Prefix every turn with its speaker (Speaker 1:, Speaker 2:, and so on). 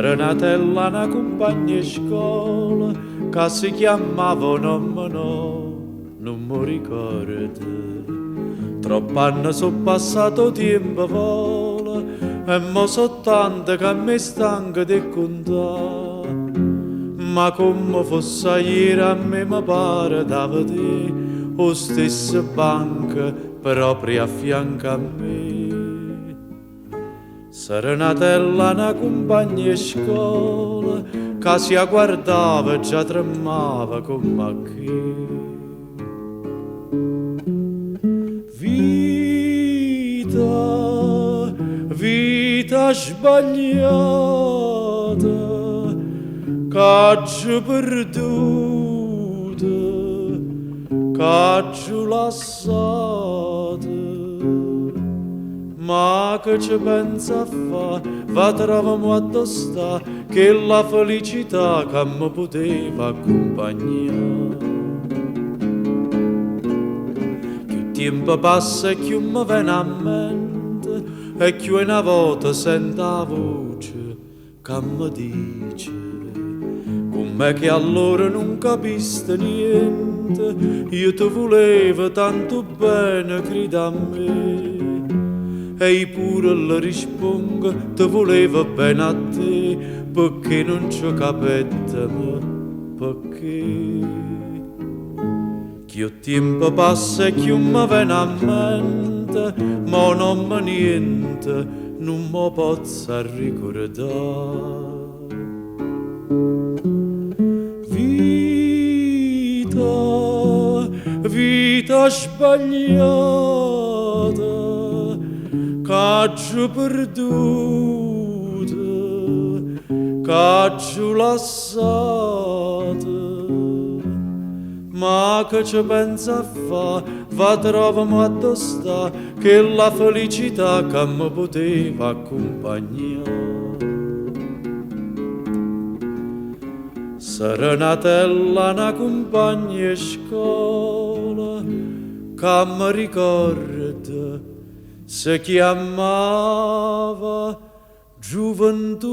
Speaker 1: Serenatella una compagna di scuola che si chiamava non mi ricordo. Troppi anni sono passato tempo vola e mo so tanto che mi stanco di contare. Ma come fosse ieri a me mi pare da vedere o stessa banca proprio a fianco a me. Serenatella una compagna di scuola che si guardava e già tremava come chi. Vita, vita sbagliata, caggio perduta, caggio lassata. Ma che ci pensa a fa, va troviamo a sta che la felicità che mi poteva accompagnare. Più tempo passa e più mi viene a mente e più una volta sento la voce che mi dice come che allora non capiste niente, io ti volevo tanto bene, grida a me. E pure le rispondo, ti volevo bene a te, perché non ci capite, perché? Più tempo passa e più mi viene a mente, ma non mi niente, non mi posso ricordare. Vita, vita sbagliata, caggio perduta, caggio lassata. Ma che ci pensa a fa, va troviamo a sta che la felicità che mi poteva accompagnare. Serenatella una compagna di scuola che mi ricorda si chiamava gioventù.